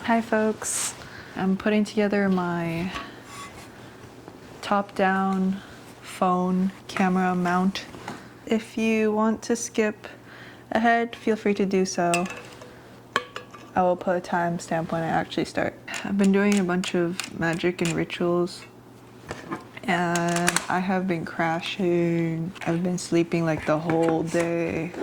Hi folks, I'm putting together my top-down phone camera mount. If you want to skip ahead, feel free to do so. I will put a timestamp when I actually start. I've been doing a bunch of magic and rituals and I have been crashing. I've been sleeping like the whole day.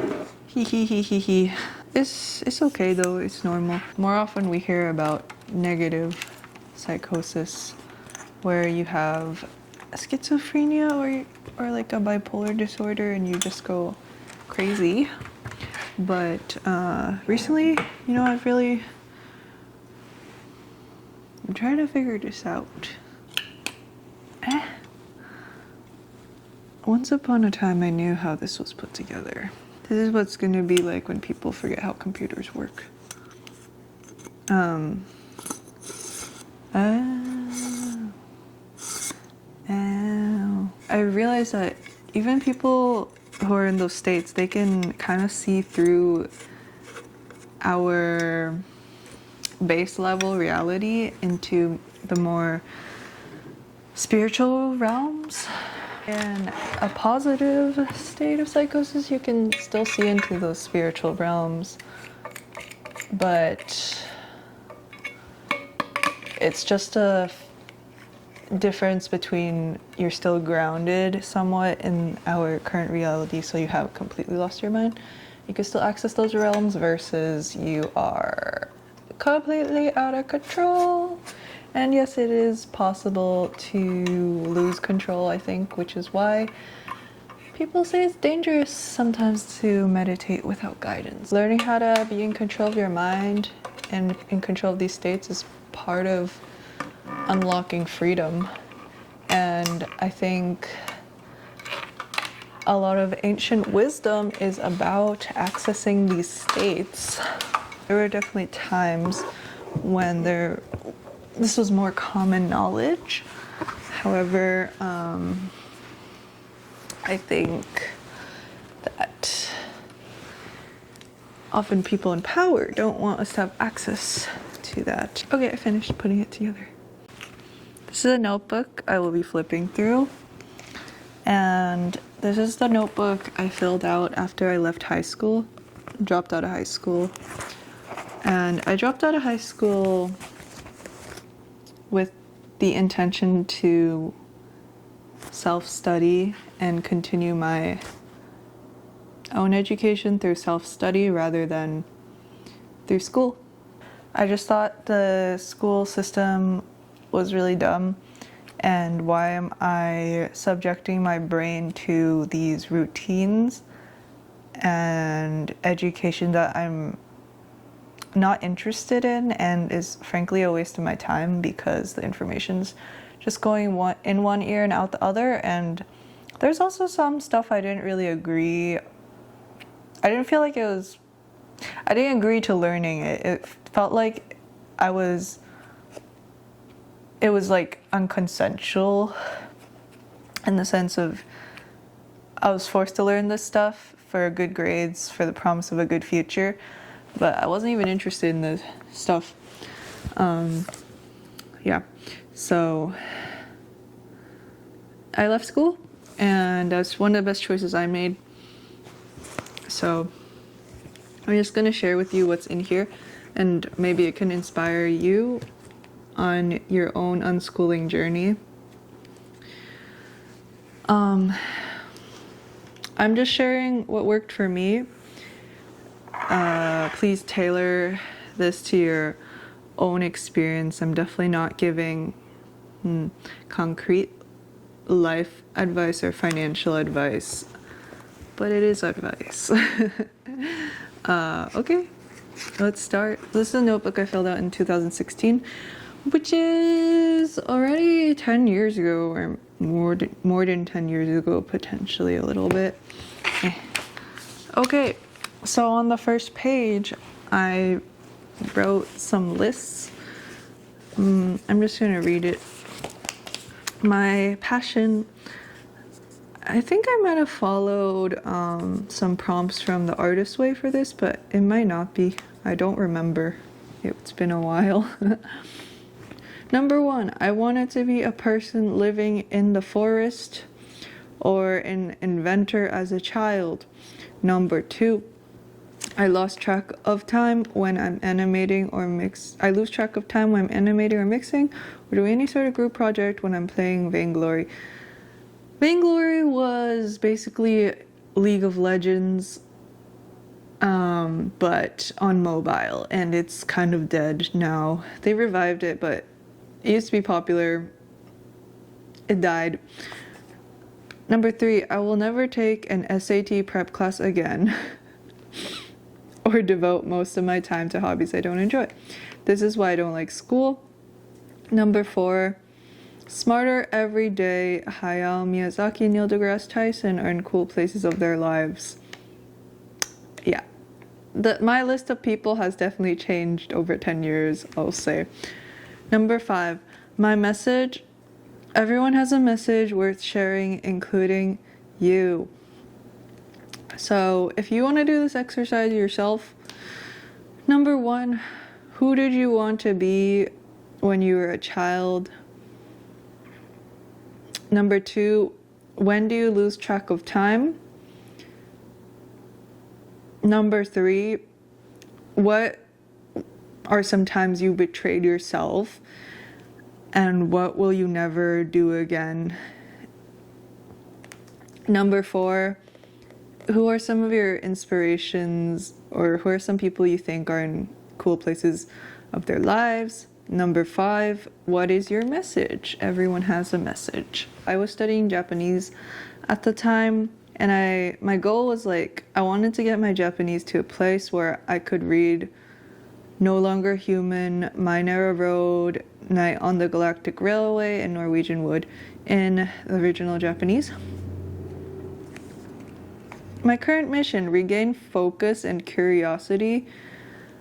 Hee. It's okay though, it's normal. More often we hear about negative psychosis where you have schizophrenia or like a bipolar disorder and you just go crazy. But recently, I'm trying to figure this out. Once upon a time I knew how this was put together. This is what's gonna be like when people forget how computers work. I realized that even people who are in those states, they can kind of see through our base level reality into the more spiritual realms. In a positive state of psychosis, you can still see into those spiritual realms, but it's just a difference between you're still grounded somewhat in our current reality, so you haven't completely lost your mind. You can still access those realms versus you are completely out of control. And yes, it is possible to lose control, I think, which is why people say it's dangerous sometimes to meditate without guidance. Learning how to be in control of your mind and in control of these states is part of unlocking freedom. And I think a lot of ancient wisdom is about accessing these states. There were definitely times when this was more common knowledge. However, I think that often people in power don't want us to have access to that. Okay, I finished putting it together. This is a notebook I will be flipping through. And this is the notebook I filled out after I left high school, dropped out of high school. And I dropped out of high school with the intention to self-study and continue my own education through self-study rather than through school. I just thought the school system was really dumb, and why am I subjecting my brain to these routines and education that I'm not interested in and is frankly a waste of my time because the information's just going in one ear and out the other. And there's also some stuff I didn't really agree. I didn't feel like I didn't agree to learning it. It felt like it was like unconsensual in the sense of I was forced to learn this stuff for good grades, for the promise of a good future. But I wasn't even interested in the stuff. So I left school, and that's one of the best choices I made. So I'm just gonna share with you what's in here, and maybe it can inspire you on your own unschooling journey. I'm just sharing what worked for me. Please tailor this to your own experience. I'm definitely not giving concrete life advice or financial advice, but it is advice. Okay, let's start. This is a notebook I filled out in 2016, which is already 10 years ago, or more than 10 years ago, potentially a little bit. Okay. So on the first page, I wrote some lists. I'm just going to read it. My passion, I think I might have followed some prompts from the Artist Way for this, but it might not be. I don't remember. It's been a while. Number 1, I wanted to be a person living in the forest or an inventor as a child. Number 2, I lost track of time when I'm animating or I lose track of time when I'm animating or mixing or doing any sort of group project when I'm playing Vainglory. Vainglory was basically League of Legends, but on mobile, and it's kind of dead now. They revived it, but it used to be popular. It died. Number 3, I will never take an SAT prep class again or devote most of my time to hobbies I don't enjoy. This is why I don't like school. Number 4, smarter every day. Hayao Miyazaki, Neil deGrasse Tyson are in cool places of their lives. Yeah. My list of people has definitely changed over 10 years, I'll say. Number 5, my message. Everyone has a message worth sharing, including you. So if you want to do this exercise yourself, number 1, who did you want to be when you were a child? Number 2, when do you lose track of time? Number 3, what are some times you betrayed yourself? And what will you never do again? Number 4, who are some of your inspirations, or who are some people you think are in cool places of their lives? Number 5, what is your message? Everyone has a message. I was studying Japanese at the time, and my goal was I wanted to get my Japanese to a place where I could read No Longer Human, My Narrow Road, Night on the Galactic Railway, and Norwegian Wood in the original Japanese. My current mission, regain focus and curiosity.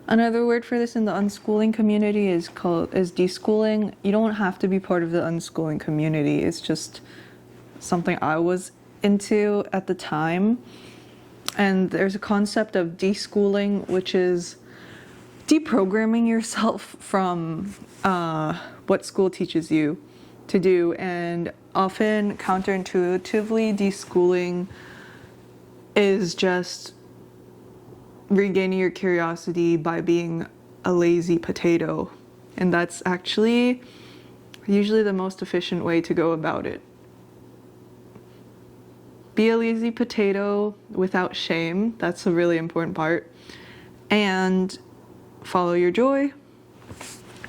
Another word for this in the unschooling community is deschooling. You don't have to be part of the unschooling community. It's just something I was into at the time. And there's a concept of deschooling, which is deprogramming yourself from what school teaches you to do. And often, counterintuitively, deschooling is just regaining your curiosity by being a lazy potato. And that's actually usually the most efficient way to go about it. Be a lazy potato without shame. That's a really important part. And follow your joy.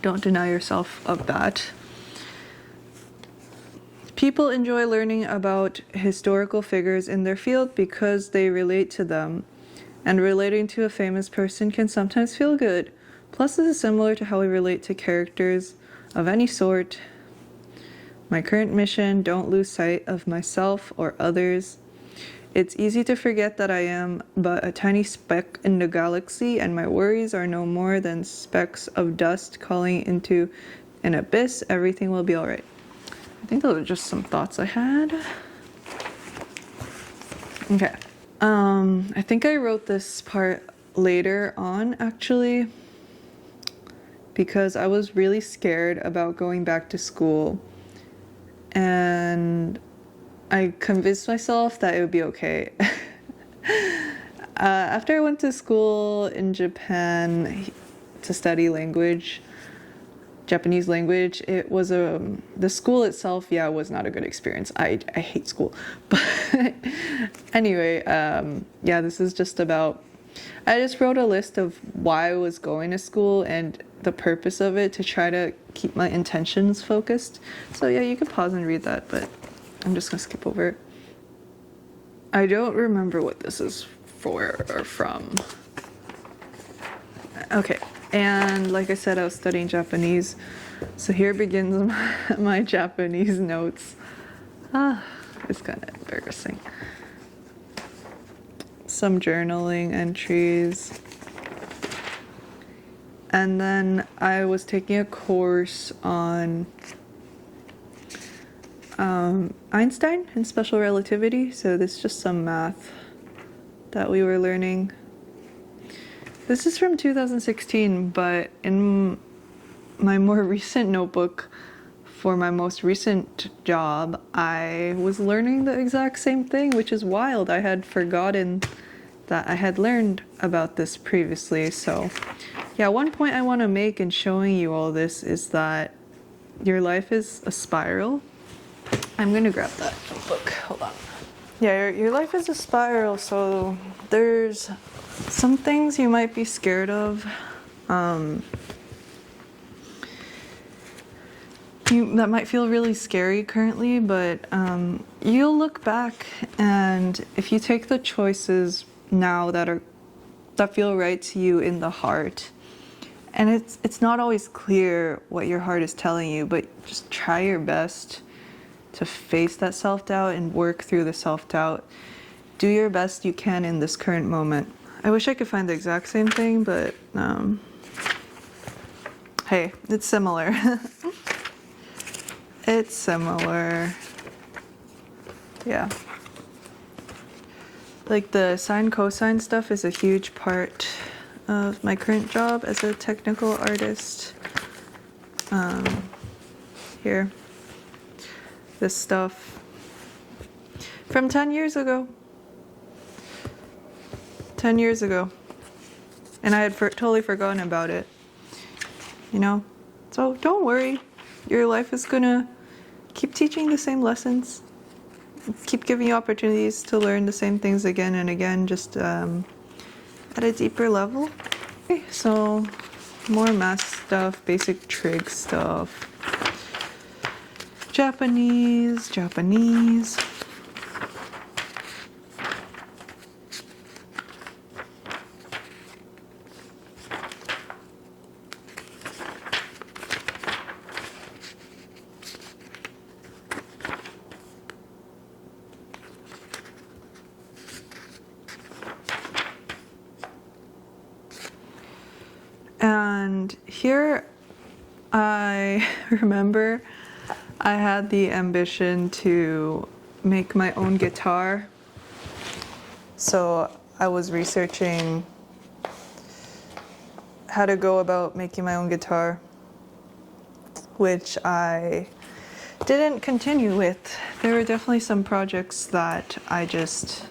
Don't deny yourself of that. People enjoy learning about historical figures in their field because they relate to them. And relating to a famous person can sometimes feel good. Plus, this is similar to how we relate to characters of any sort. My current mission, don't lose sight of myself or others. It's easy to forget that I am but a tiny speck in the galaxy, and my worries are no more than specks of dust calling into an abyss. Everything will be alright. I think those are just some thoughts I had. Okay. I think I wrote this part later on, actually, because I was really scared about going back to school. And I convinced myself that it would be okay. After I went to school in Japan to study Japanese language, it was the school itself, was not a good experience. I hate school. But anyway, this is just about, I just wrote a list of why I was going to school and the purpose of it to try to keep my intentions focused. So you can pause and read that, but I'm just gonna skip over it. I don't remember what this is for or from. Okay, and like I said, I was studying Japanese. So here begins my Japanese notes. It's kind of embarrassing. Some journaling entries. And then I was taking a course on Einstein and special relativity. So this is just some math that we were learning. This is from 2016, but in my more recent notebook for my most recent job, I was learning the exact same thing, which is wild. I had forgotten that I had learned about this previously. So yeah, one point I want to make in showing you all this is that your life is a spiral. I'm gonna grab that notebook, hold on. Yeah, your life is a spiral, so there's some things you might be scared of. That might feel really scary currently, but you'll look back, and if you take the choices now that feel right to you in the heart, and it's not always clear what your heart is telling you, but just try your best to face that self-doubt and work through the self-doubt. Do your best you can in this current moment. I wish I could find the exact same thing, but hey, it's similar. It's similar. Yeah. Like the sine cosine stuff is a huge part of my current job as a technical artist. Here. This stuff from 10 years ago. 10 years ago. And I had totally forgotten about it. You know? So don't worry. Your life is gonna keep teaching the same lessons. Keep giving you opportunities to learn the same things again and again, just at a deeper level. Okay, so more math stuff, basic trig stuff. Japanese. And here I remember I had the ambition to make my own guitar. So I was researching how to go about making my own guitar, which I didn't continue with. There were definitely some projects that I just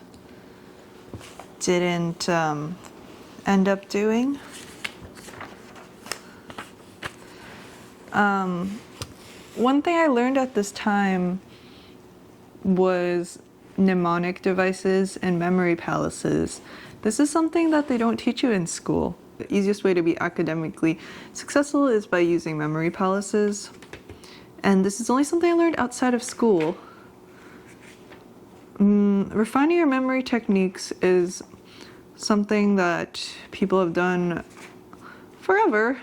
didn't end up doing. One thing I learned at this time was mnemonic devices and memory palaces. This is something that they don't teach you in school. The easiest way to be academically successful is by using memory palaces. And this is only something I learned outside of school. Refining your memory techniques is something that people have done forever.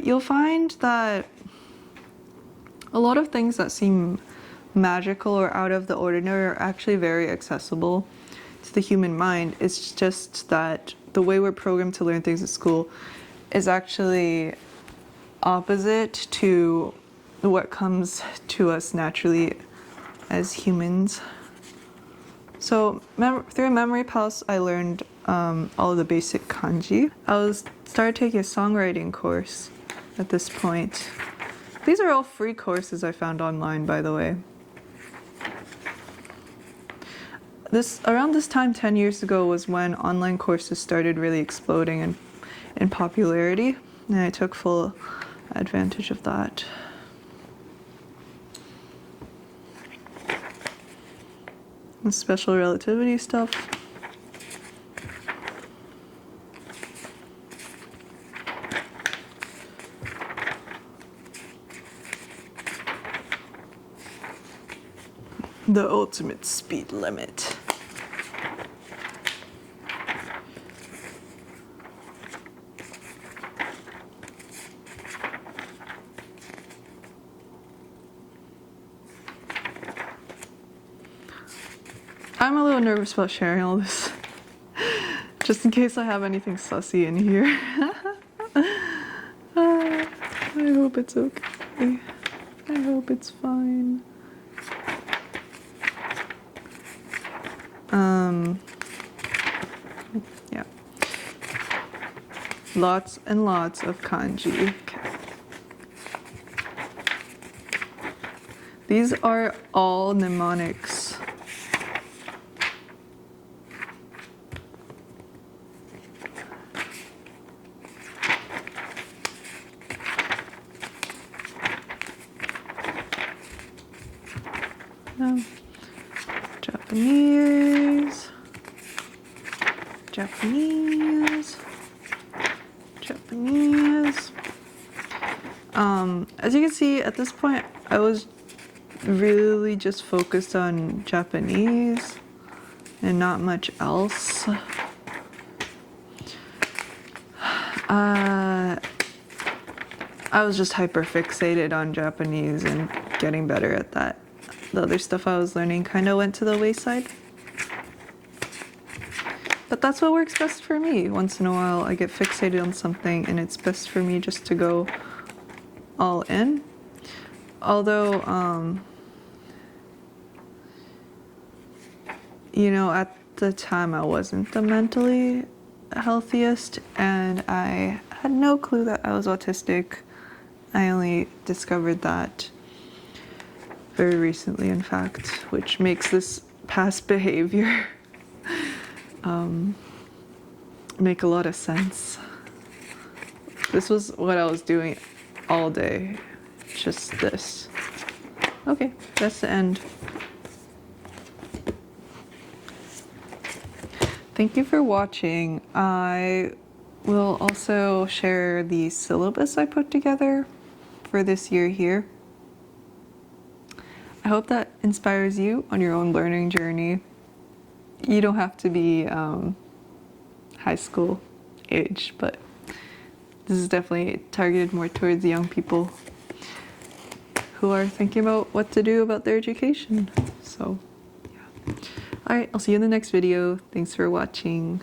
You'll find that a lot of things that seem magical or out of the ordinary are actually very accessible to the human mind. It's just that the way we're programmed to learn things at school is actually opposite to what comes to us naturally as humans. So through a memory palace, I learned all of the basic kanji. I started taking a songwriting course at this point. These are all free courses I found online, by the way. Around this time 10 years ago was when online courses started really exploding in popularity, and I took full advantage of that. And special relativity stuff. The ultimate speed limit. I'm a little nervous about sharing all this, just in case I have anything sussy in here. I hope it's okay. I hope it's fine. Lots and lots of kanji. Okay. These are all mnemonics. No. Japanese. Japanese. Japanese. As you can see, at this point, I was really just focused on Japanese and not much else. I was just hyper fixated on Japanese and getting better at that. The other stuff I was learning kind of went to the wayside. But that's what works best for me. Once in a while, I get fixated on something and it's best for me just to go all in. Although, you know, at the time I wasn't the mentally healthiest and I had no clue that I was autistic. I only discovered that very recently, in fact, which makes this past behavior make a lot of sense. This was what I was doing all day, just this. Okay, that's the end. Thank you for watching. I will also share the syllabus I put together for this year here. I hope that inspires you on your own learning journey. You don't have to be high school age, but this is definitely targeted more towards young people who are thinking about what to do about their education. So, yeah. Alright, I'll see you in the next video. Thanks for watching.